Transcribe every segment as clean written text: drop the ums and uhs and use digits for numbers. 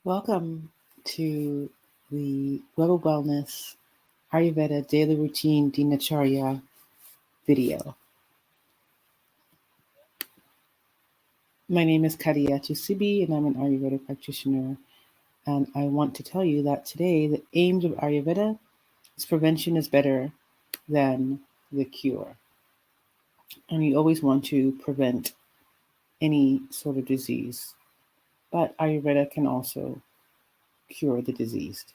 Welcome to the Web of Wellness Ayurveda Daily Routine Dinacharya video. My name is Charya and I'm an Ayurveda practitioner. And I want to tell you that today the aims of Ayurveda is prevention is better than the cure. And you always want to prevent any sort of disease. But Ayurveda can also cure the diseased.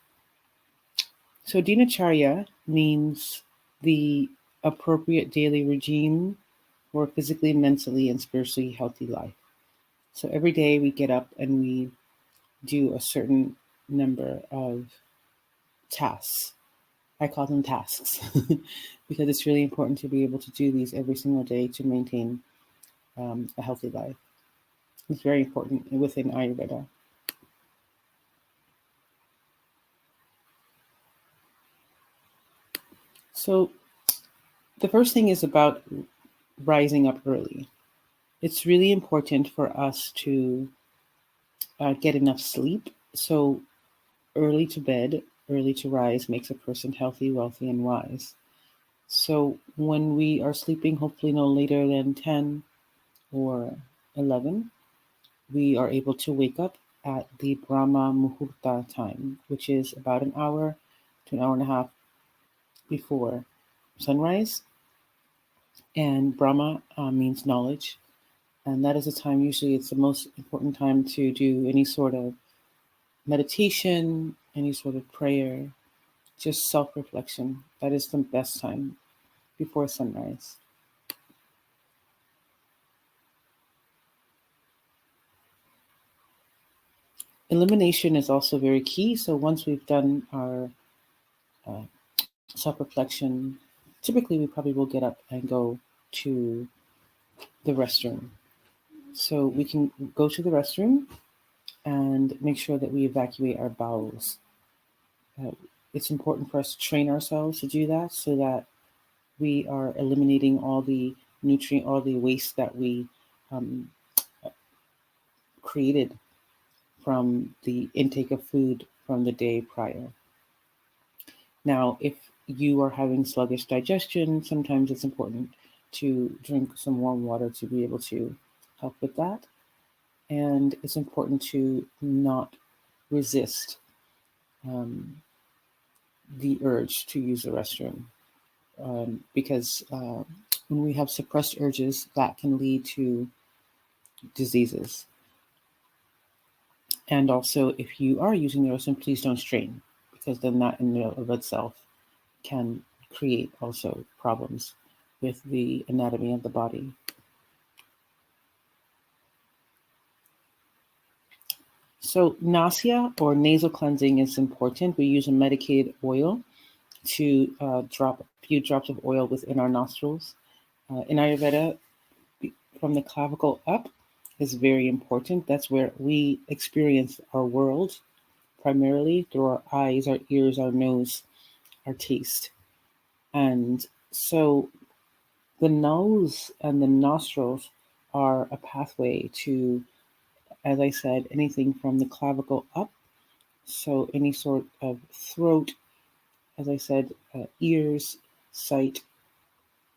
So Dinacharya means the appropriate daily regime for physically, mentally, and spiritually healthy life. So every day we get up and we do a certain number of tasks. I call them tasks because it's really important to be able to do these every single day to maintain a healthy life. It's very important within Ayurveda. So the first thing is about rising up early. It's really important for us to get enough sleep. So early to bed, early to rise makes a person healthy, wealthy, and wise. So when we are sleeping, hopefully no later than 10 or 11, we are able to wake up at the Brahma Muhurta time, which is about an hour to an hour and a half before sunrise. And Brahma means knowledge. And that is a time, usually it's the most important time to do any sort of meditation, any sort of prayer, just self-reflection. That is the best time before sunrise. Elimination is also very key. So once we've done our self-reflection, typically we probably will get up and go to the restroom. So we can go to the restroom and make sure that we evacuate our bowels. It's important for us to train ourselves to do that so that we are eliminating all the waste that we created from the intake of food from the day prior. Now, if you are having sluggish digestion, sometimes it's important to drink some warm water to be able to help with that. And it's important to not resist the urge to use the restroom because when we have suppressed urges, that can lead to diseases. And also, if you are using the restroom, please don't strain, because then that in and of itself can create also problems with the anatomy of the body. So nasya or nasal cleansing is important. We use a medicated oil to drop a few drops of oil within our nostrils. In Ayurveda, from the clavicle up is very important. That's where we experience our world primarily through our eyes, our ears, our nose, our taste. And so the nose and the nostrils are a pathway to, as I said, anything from the clavicle up. So any sort of throat, as I said, ears, sight,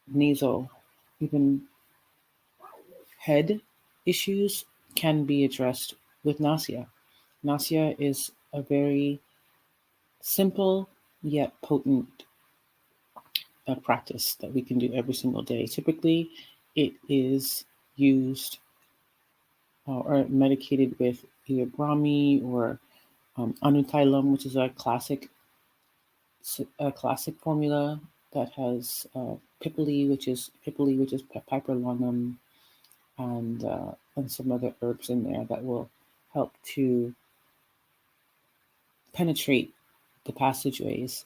nasal, even head issues can be addressed with nasya. Nasya is a very simple yet potent practice that we can do every single day. Typically, it is used or medicated with either Brahmi or Anutailam, which is a classic formula that has Pipali, which is Piperlongum, and some other herbs in there that will help to penetrate the passageways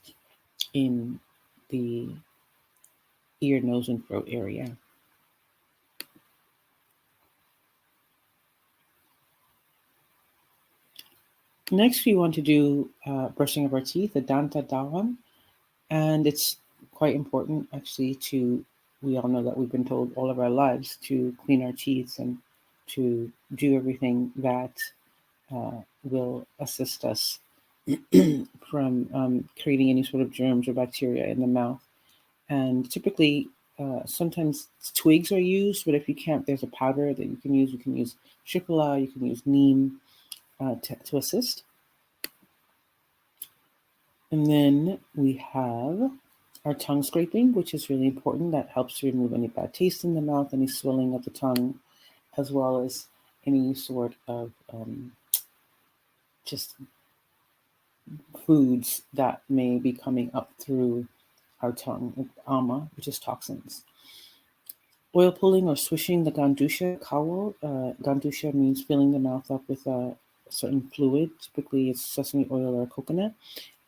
in the ear, nose, and throat area. Next, we want to do brushing of our teeth, the Danta Dawan, and it's quite important actually we all know that we've been told all of our lives to clean our teeth and to do everything that will assist us from creating any sort of germs or bacteria in the mouth. And typically, sometimes twigs are used, but if you can't, there's a powder that you can use. You can use triphala, you can use neem to assist. And then we have our tongue scraping, which is really important. That helps to remove any bad taste in the mouth, any swelling of the tongue, as well as any sort of just foods that may be coming up through our tongue, ama, which is toxins. Oil pulling or swishing the gandusha kawa. Gandusha means filling the mouth up with a certain fluid. Typically, it's sesame oil or coconut.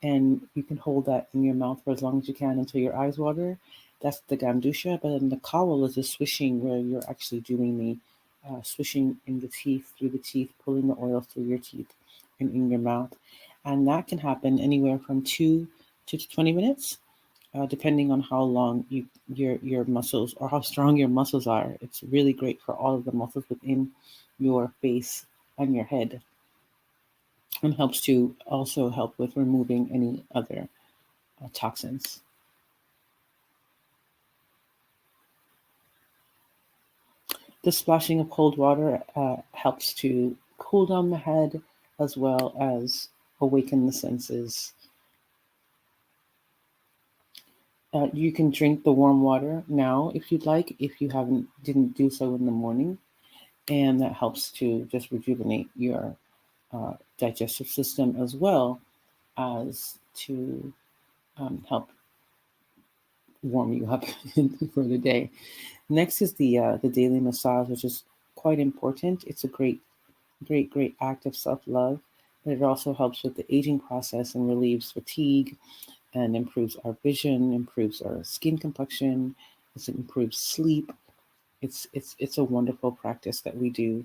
And you can hold that in your mouth for as long as you can until your eyes water. That's the gandusha. But then the kawal is the swishing, where you're actually doing the swishing in the teeth, through the teeth, pulling the oil through your teeth and in your mouth. And that can happen anywhere from 2 to 20 minutes, depending on how long your muscles or how strong your muscles are. It's really great for all of the muscles within your face and your head, and helps to also help with removing any other toxins. The splashing of cold water helps to cool down the head as well as awaken the senses. You can drink the warm water now if you'd like, if you didn't do so in the morning, and that helps to just rejuvenate your digestive system as well as to help warm you up for the day. Next is the daily massage, which is quite important. It's a great act of self-love, but it also helps with the aging process and relieves fatigue and improves our vision, improves our skin complexion, it improves sleep. It's a wonderful practice that we do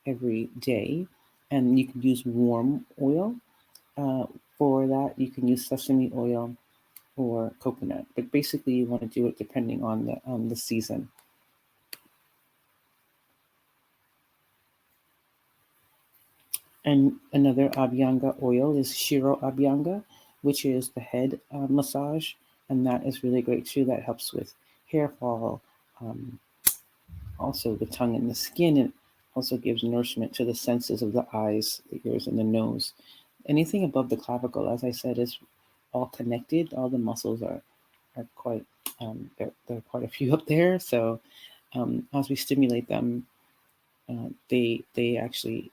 every day, and you can use warm oil for that. You can use sesame oil or coconut, but basically you want to do it depending on the season. And another Abhyanga oil is Shiro Abhyanga, which is the head massage, and that is really great too. That helps with hair fall, also the tongue and the skin. It also gives nourishment to the senses of the eyes, the ears, and the nose. Anything above the clavicle, as I said, is all connected. All the muscles are quite there are quite a few up there. So as we stimulate them, they actually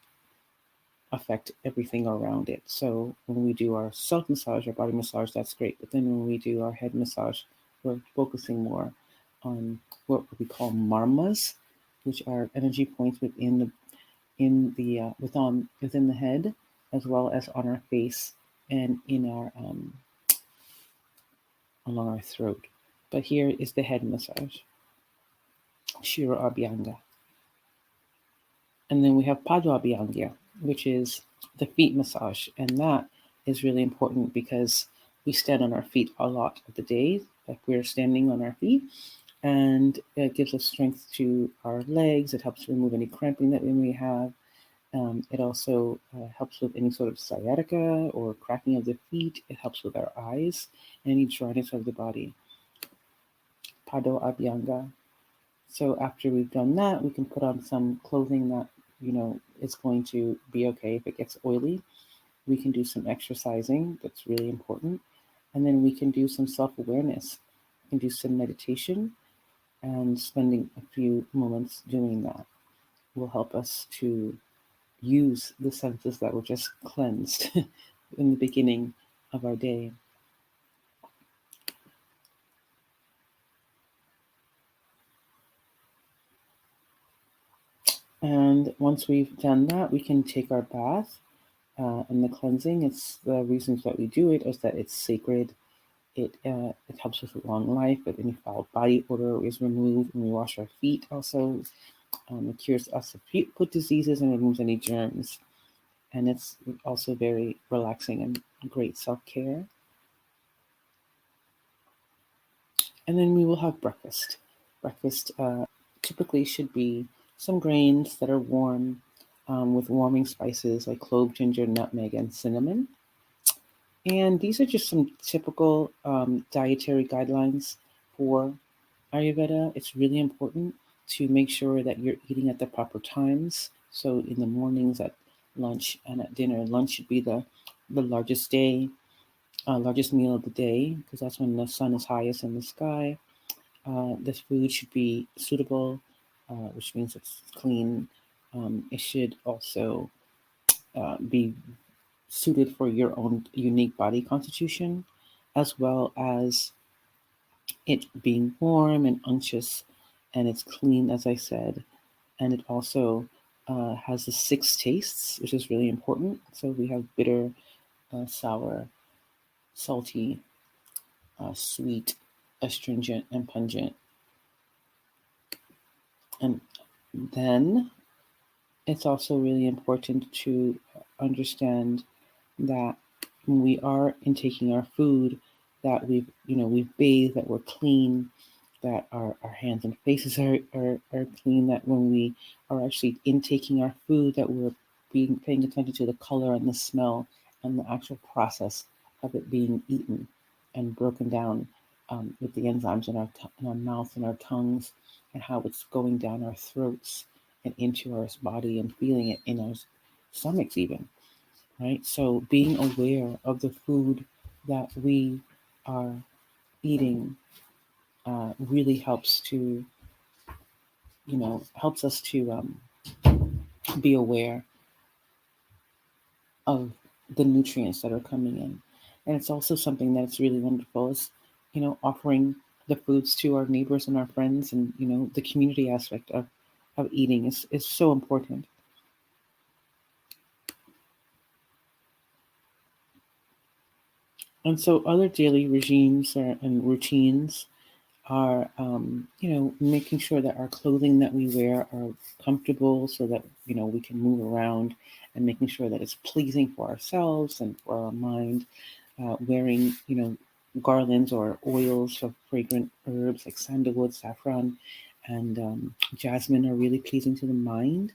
affect everything around it. So when we do our self massage, our body massage, that's great. But then when we do our head massage, we're focusing more on what we call marmas, which are energy points within the head, as well as on our face and in our along our throat. But here is the head massage, Shiro Abhyanga. And then we have Pado Abhyanga, which is the feet massage. And that is really important because we stand on our feet a lot of the day, like we're standing on our feet. And it gives us strength to our legs. It helps remove any cramping that we may have. It also helps with any sort of sciatica or cracking of the feet. It helps with our eyes and any dryness of the body. Pado Abhyanga. So after we've done that, we can put on some clothing that, is going to be okay if it gets oily. We can do some exercising. That's really important. And then we can do some self-awareness. We can do some meditation, and spending a few moments doing that will help us to use the senses that were just cleansed in the beginning of our day. And once we've done that, we can take our bath and the cleansing. It's the reasons that we do it is that it's sacred. It helps with a long life, but any foul body odor is removed when we wash our feet. Also, it cures us of foot diseases and removes any germs. And it's also very relaxing and great self-care. And then we will have breakfast. Breakfast typically should be some grains that are warm, with warming spices like clove, ginger, nutmeg, and cinnamon. And these are just some typical dietary guidelines for Ayurveda. It's really important to make sure that you're eating at the proper times. So in the mornings, at lunch, and at dinner. Lunch should be the largest meal of the day, because that's when the sun is highest in the sky. This food should be suitable, which means it's clean. It should also be suited for your own unique body constitution, as well as it being warm and unctuous, and it's clean, as I said. And it also has the six tastes, which is really important. So we have bitter, sour, salty, sweet, astringent, and pungent. And then it's also really important to understand that when we are intaking our food, that we've bathed, that we're clean, that our hands and faces are clean, that when we are actually intaking our food, that we're paying attention to the color and the smell and the actual process of it being eaten and broken down, with the enzymes in our mouth and our tongues, and how it's going down our throats and into our body and feeling it in our stomachs even, right? So being aware of the food that we are eating really helps us to be aware of the nutrients that are coming in. And it's also something that's really wonderful is, offering the foods to our neighbors and our friends, and, the community aspect of eating is so important. And so other daily regimes and routines are, making sure that our clothing that we wear are comfortable, so that, we can move around, and making sure that it's pleasing for ourselves and for our mind. Wearing, garlands or oils of fragrant herbs like sandalwood, saffron, and jasmine are really pleasing to the mind.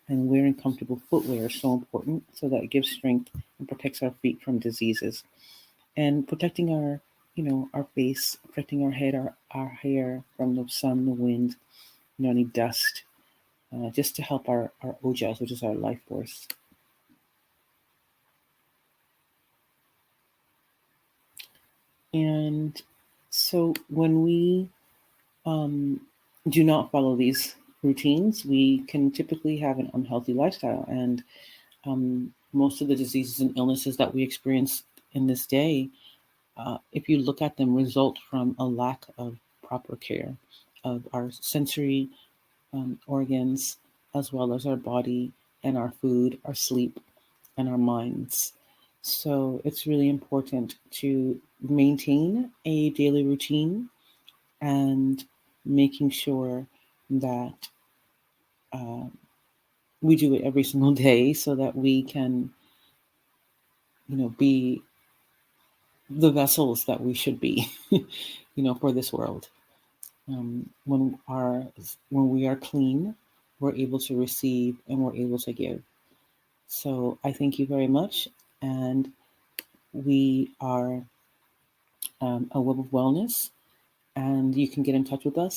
And wearing comfortable footwear is so important, so that it gives strength and protects our feet from diseases, and protecting our face, protecting our head, our hair from the sun, the wind, any dust, just to help our ojas, which is our life force. And so when we do not follow these routines, we can typically have an unhealthy lifestyle. And most of the diseases and illnesses that we experience in this day, if you look at them, result from a lack of proper care of our sensory organs, as well as our body and our food, our sleep, and our minds. So it's really important to maintain a daily routine, and making sure that uh, we do it every single day, so that we can, be the vessels that we should be, for this world. When we are clean, we're able to receive and we're able to give. So I thank you very much, and we are a Web of Wellness, and you can get in touch with us